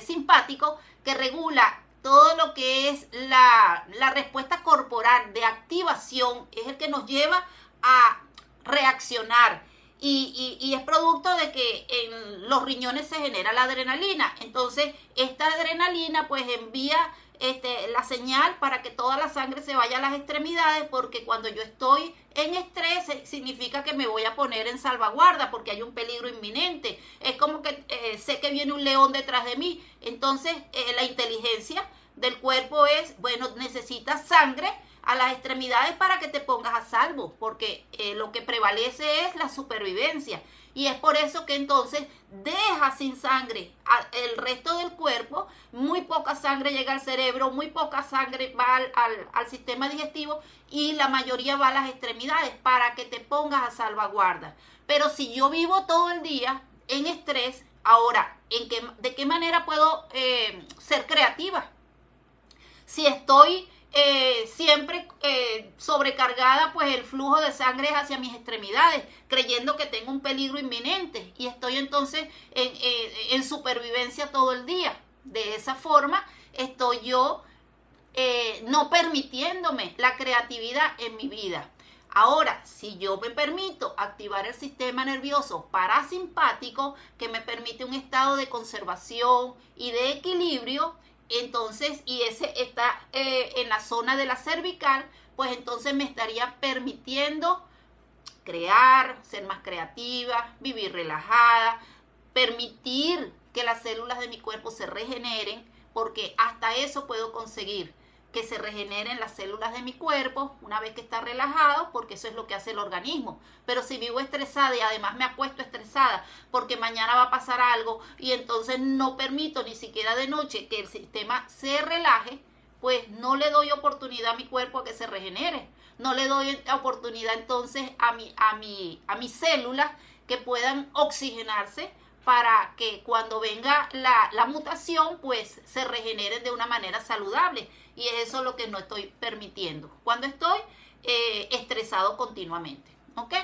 simpático, que regula todo lo que es la respuesta corporal de activación, es el que nos lleva a reaccionar. Y es producto de que en los riñones se genera la adrenalina. Entonces, esta adrenalina pues envía la señal para que toda la sangre se vaya a las extremidades, porque cuando yo estoy en estrés significa que me voy a poner en salvaguarda porque hay un peligro inminente. Es como que sé que viene un león detrás de mí. Entonces, la inteligencia del cuerpo es, bueno, necesitas sangre a las extremidades para que te pongas a salvo, porque lo que prevalece es la supervivencia. Y es por eso que entonces deja sin sangre el resto del cuerpo, muy poca sangre llega al cerebro, muy poca sangre va al sistema digestivo y la mayoría va a las extremidades para que te pongas a salvaguarda. Pero si yo vivo todo el día en estrés, ahora, ¿de qué manera puedo ser creativa? Si estoy siempre sobrecargada, pues el flujo de sangre es hacia mis extremidades, creyendo que tengo un peligro inminente y estoy entonces en supervivencia todo el día. De esa forma estoy yo no permitiéndome la creatividad en mi vida. Ahora, si yo me permito activar el sistema nervioso parasimpático, que me permite un estado de conservación y de equilibrio, entonces, y ese está en la zona de la cervical, pues entonces me estaría permitiendo crear, ser más creativa, vivir relajada, permitir que las células de mi cuerpo se regeneren, porque hasta eso puedo conseguir, que se regeneren las células de mi cuerpo una vez que está relajado, porque eso es lo que hace el organismo. Pero si vivo estresada y además me acuesto estresada porque mañana va a pasar algo y entonces no permito ni siquiera de noche que el sistema se relaje, pues no le doy oportunidad a mi cuerpo a que se regenere. No le doy oportunidad entonces a mis células que puedan oxigenarse para que cuando venga la mutación, pues se regeneren de una manera saludable. Y eso es lo que no estoy permitiendo cuando estoy estresado continuamente, ¿ok?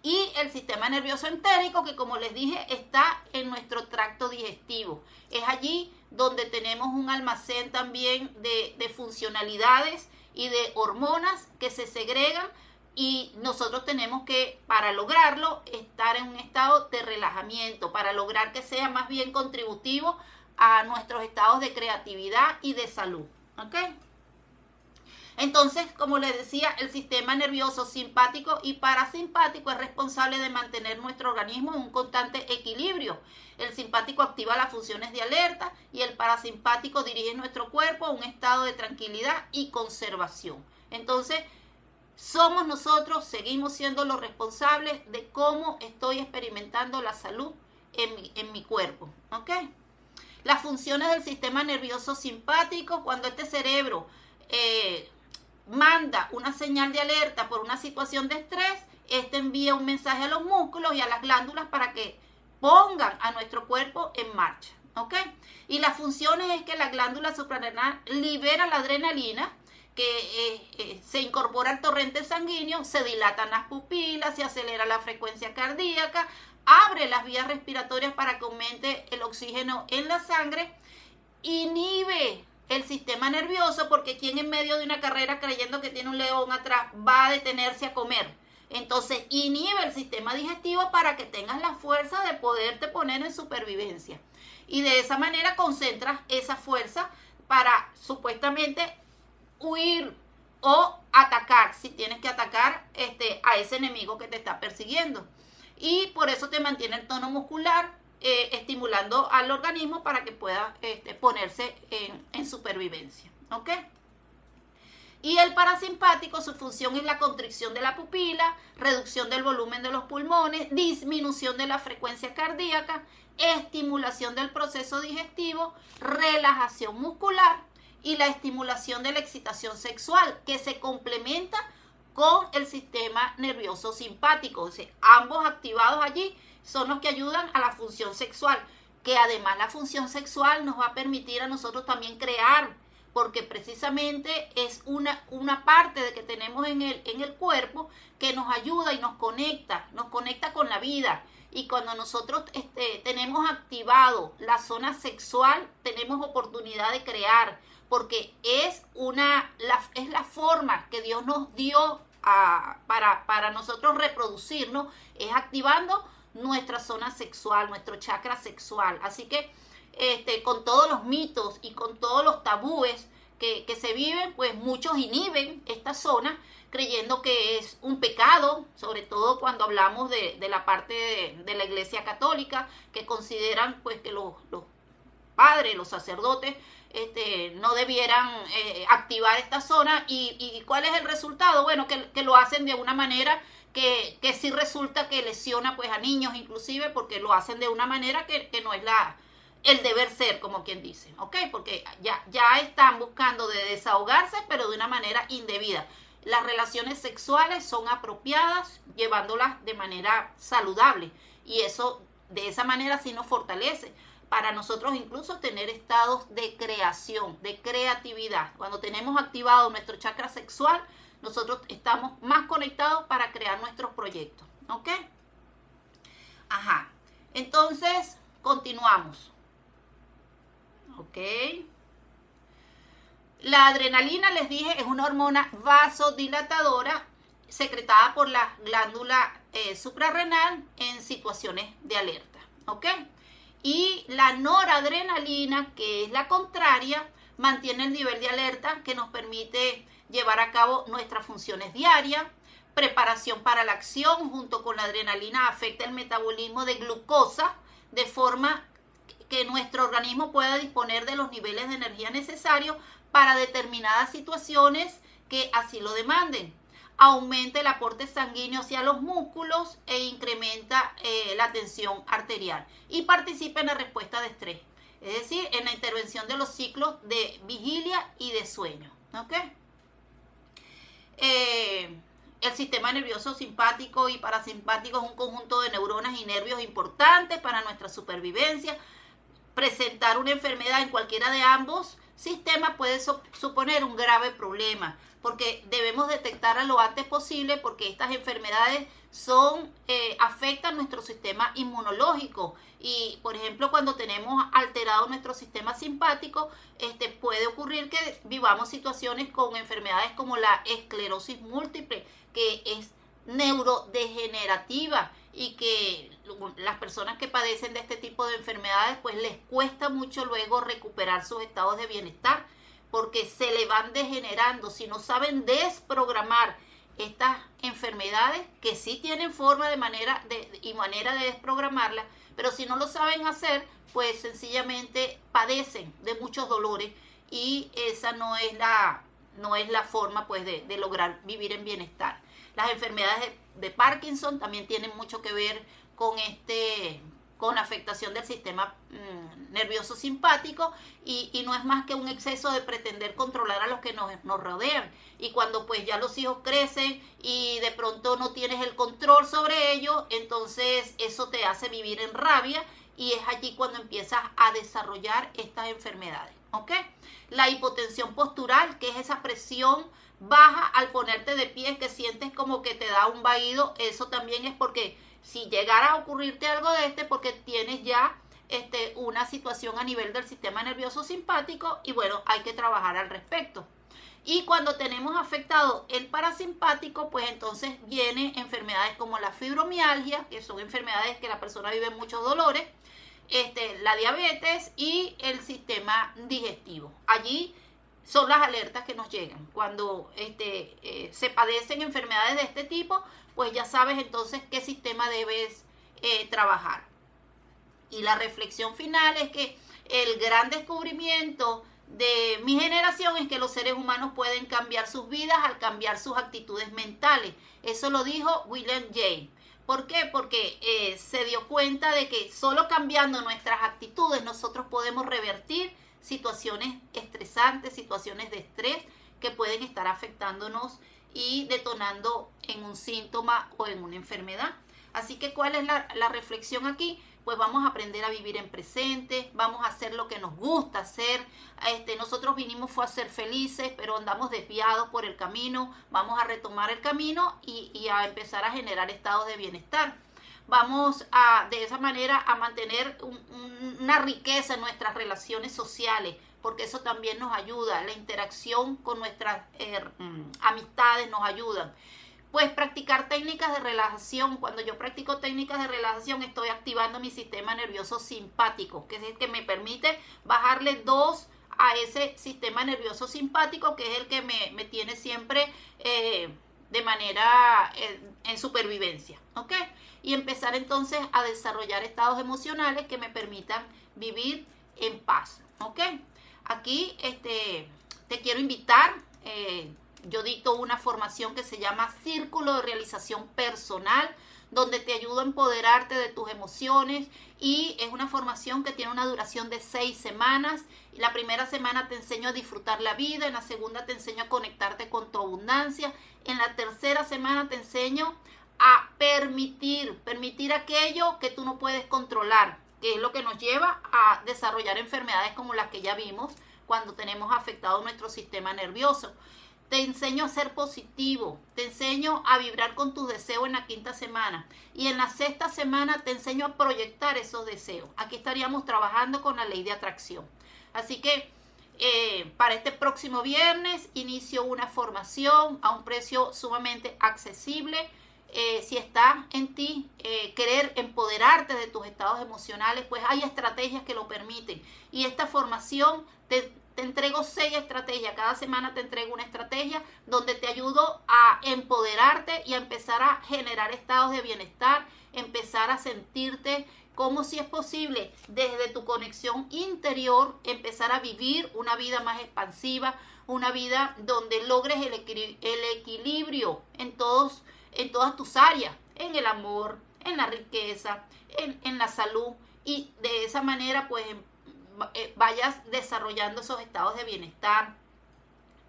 Y el sistema nervioso entérico, que como les dije, está en nuestro tracto digestivo. Es allí donde tenemos un almacén también de funcionalidades y de hormonas que se segregan, y nosotros tenemos que, para lograrlo, estar en un estado de relajamiento, para lograr que sea más bien contributivo a nuestros estados de creatividad y de salud, ¿ok? Entonces, como les decía, el sistema nervioso simpático y parasimpático es responsable de mantener nuestro organismo en un constante equilibrio. El simpático activa las funciones de alerta y el parasimpático dirige nuestro cuerpo a un estado de tranquilidad y conservación. Entonces, somos nosotros, seguimos siendo los responsables de cómo estoy experimentando la salud en mi cuerpo, ¿ok? Las funciones del sistema nervioso simpático, cuando este cerebro manda una señal de alerta por una situación de estrés, este envía un mensaje a los músculos y a las glándulas para que pongan a nuestro cuerpo en marcha, ¿ok? Y las funciones es que la glándula suprarrenal libera la adrenalina, que se incorpora al torrente sanguíneo, se dilatan las pupilas, se acelera la frecuencia cardíaca, abre las vías respiratorias para que aumente el oxígeno en la sangre, inhibe el sistema nervioso, porque quien en medio de una carrera creyendo que tiene un león atrás va a detenerse a comer. Entonces inhibe el sistema digestivo para que tengas la fuerza de poderte poner en supervivencia. Y de esa manera concentras esa fuerza para supuestamente huir o atacar, si tienes que atacar a ese enemigo que te está persiguiendo. Y por eso te mantiene el tono muscular, estimulando al organismo para que pueda ponerse en supervivencia, ¿ok? Y el parasimpático, su función es la constricción de la pupila, reducción del volumen de los pulmones, disminución de la frecuencia cardíaca, estimulación del proceso digestivo, relajación muscular y la estimulación de la excitación sexual, que se complementa con el sistema nervioso simpático. O sea, ambos activados allí son los que ayudan a la función sexual. que además la función sexual nos va a permitir a nosotros también crear, porque precisamente es una parte de que tenemos en el cuerpo que nos ayuda y nos conecta con la vida. Y cuando nosotros tenemos activado la zona sexual, tenemos oportunidad de crear, porque es la forma que Dios nos dio para nosotros reproducirnos, es activando nuestra zona sexual, nuestro chakra sexual. Así que con todos los mitos y con todos los tabúes que se viven, pues muchos inhiben esta zona creyendo que es un pecado, sobre todo cuando hablamos de la parte de la Iglesia Católica, que consideran pues que los padres, los sacerdotes, no debieran activar esta zona. ¿Y cuál es el resultado? Bueno, que lo hacen de una manera que sí resulta que lesiona pues a niños inclusive, porque lo hacen de una manera que no es el deber ser, como quien dice, ¿ok? Porque ya están buscando de desahogarse, pero de una manera indebida. Las relaciones sexuales son apropiadas, llevándolas de manera saludable, y eso de esa manera sí nos fortalece para nosotros incluso tener estados de creación, de creatividad. Cuando tenemos activado nuestro chakra sexual, nosotros estamos más conectados para crear nuestros proyectos, ¿ok? Ajá, entonces continuamos. Ok. La adrenalina, les dije, es una hormona vasodilatadora secretada por la glándula suprarrenal en situaciones de alerta. Ok. Y la noradrenalina, que es la contraria, mantiene el nivel de alerta que nos permite llevar a cabo nuestras funciones diarias. Preparación para la acción junto con la adrenalina afecta el metabolismo de glucosa de forma que nuestro organismo pueda disponer de los niveles de energía necesarios para determinadas situaciones que así lo demanden. Aumenta el aporte sanguíneo hacia los músculos e incrementa la tensión arterial y participa en la respuesta de estrés, es decir, en la intervención de los ciclos de vigilia y de sueño. ¿Ok? El sistema nervioso simpático y parasimpático es un conjunto de neuronas y nervios importantes para nuestra supervivencia. Presentar una enfermedad en cualquiera de ambos sistemas puede suponer un grave problema, porque debemos detectarla lo antes posible, porque estas enfermedades afectan nuestro sistema inmunológico. Y por ejemplo, cuando tenemos alterado nuestro sistema simpático, puede ocurrir que vivamos situaciones con enfermedades como la esclerosis múltiple, que es neurodegenerativa, y que las personas que padecen de este tipo de enfermedades pues les cuesta mucho luego recuperar sus estados de bienestar, porque se le van degenerando. Si no saben desprogramar estas enfermedades, que sí tienen forma manera de desprogramarlas, pero si no lo saben hacer, pues sencillamente padecen de muchos dolores, y esa no es la forma pues de lograr vivir en bienestar. Las enfermedades de Parkinson también tienen mucho que ver con afectación del sistema nervioso simpático, y no es más que un exceso de pretender controlar a los que nos rodean. Y cuando pues ya los hijos crecen y de pronto no tienes el control sobre ellos, entonces eso te hace vivir en rabia, y es allí cuando empiezas a desarrollar estas enfermedades. ¿Ok? La hipotensión postural, que es esa presión baja al ponerte de pie, que sientes como que te da un vaído, eso también es porque si llegara a ocurrirte algo porque tienes ya una situación a nivel del sistema nervioso simpático, y bueno, hay que trabajar al respecto. Y cuando tenemos afectado el parasimpático, pues entonces vienen enfermedades como la fibromialgia, que son enfermedades que la persona vive muchos dolores, la diabetes y el sistema digestivo. Allí son las alertas que nos llegan. Cuando se padecen enfermedades de este tipo, pues ya sabes entonces qué sistema debes trabajar. Y la reflexión final es que el gran descubrimiento de mi generación es que los seres humanos pueden cambiar sus vidas al cambiar sus actitudes mentales. Eso lo dijo William James. ¿Por qué? Porque se dio cuenta de que solo cambiando nuestras actitudes nosotros podemos revertir situaciones estresantes, situaciones de estrés que pueden estar afectándonos y detonando en un síntoma o en una enfermedad. Así que, ¿cuál es la reflexión aquí? pues vamos a aprender a vivir en presente, vamos a hacer lo que nos gusta hacer. Nosotros vinimos fue a ser felices, pero andamos desviados por el camino. Vamos a retomar el camino y a empezar a generar estados de bienestar. Vamos de esa manera a mantener una riqueza en nuestras relaciones sociales, porque eso también nos ayuda. La interacción con nuestras amistades nos ayudan. Pues practicar técnicas de relajación. Cuando yo practico técnicas de relajación, estoy activando mi sistema nervioso simpático, que es el que me permite bajarle 2 a ese sistema nervioso simpático, que es el que me tiene siempre de manera en supervivencia, ¿ok? Y empezar entonces a desarrollar estados emocionales que me permitan vivir en paz, ¿ok? Aquí te quiero invitar, yo dicto una formación que se llama Círculo de Realización Personal, donde te ayudo a empoderarte de tus emociones, y es una formación que tiene una duración de 6 semanas. La primera semana te enseño a disfrutar la vida, en la segunda te enseño a conectarte con tu abundancia, en la tercera semana te enseño a permitir aquello que tú no puedes controlar, que es lo que nos lleva a desarrollar enfermedades como las que ya vimos cuando tenemos afectado nuestro sistema nervioso. Te enseño a ser positivo, te enseño a vibrar con tus deseos en la quinta semana, y en la sexta semana te enseño a proyectar esos deseos. Aquí estaríamos trabajando con la ley de atracción. Así que para este próximo viernes inicio una formación a un precio sumamente accesible. Si está en ti querer empoderarte de tus estados emocionales, pues hay estrategias que lo permiten. Y esta formación te entrego 6 estrategias. Cada semana te entrego una estrategia donde te ayudo a empoderarte y a empezar a generar estados de bienestar, empezar a sentirte como, si es posible, desde tu conexión interior, empezar a vivir una vida más expansiva, una vida donde logres el equilibrio en todas tus áreas, en el amor, en la riqueza, en la salud, y de esa manera pues vayas desarrollando esos estados de bienestar,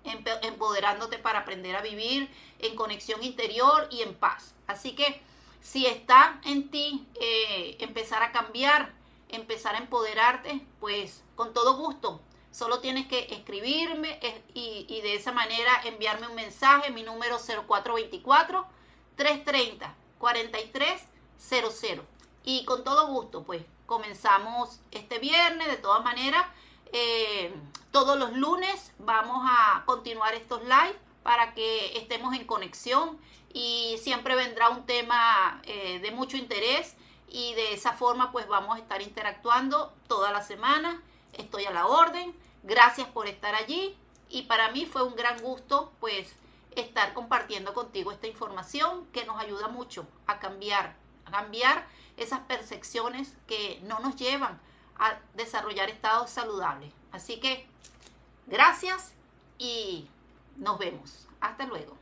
empoderándote para aprender a vivir en conexión interior y en paz. Así que si está en ti empezar a cambiar, empezar a empoderarte, pues con todo gusto. Solo tienes que escribirme y de esa manera enviarme un mensaje. Mi número 0424-330-4300. Y con todo gusto, pues comenzamos este viernes. De todas maneras, todos los lunes vamos a continuar estos live para que estemos en conexión, y siempre vendrá un tema de mucho interés, y de esa forma pues vamos a estar interactuando toda la semana. Estoy a la orden. Gracias por estar allí, y para mí fue un gran gusto pues estar compartiendo contigo esta información que nos ayuda mucho a cambiar esas percepciones que no nos llevan a desarrollar estados saludables. Así que gracias y nos vemos. Hasta luego.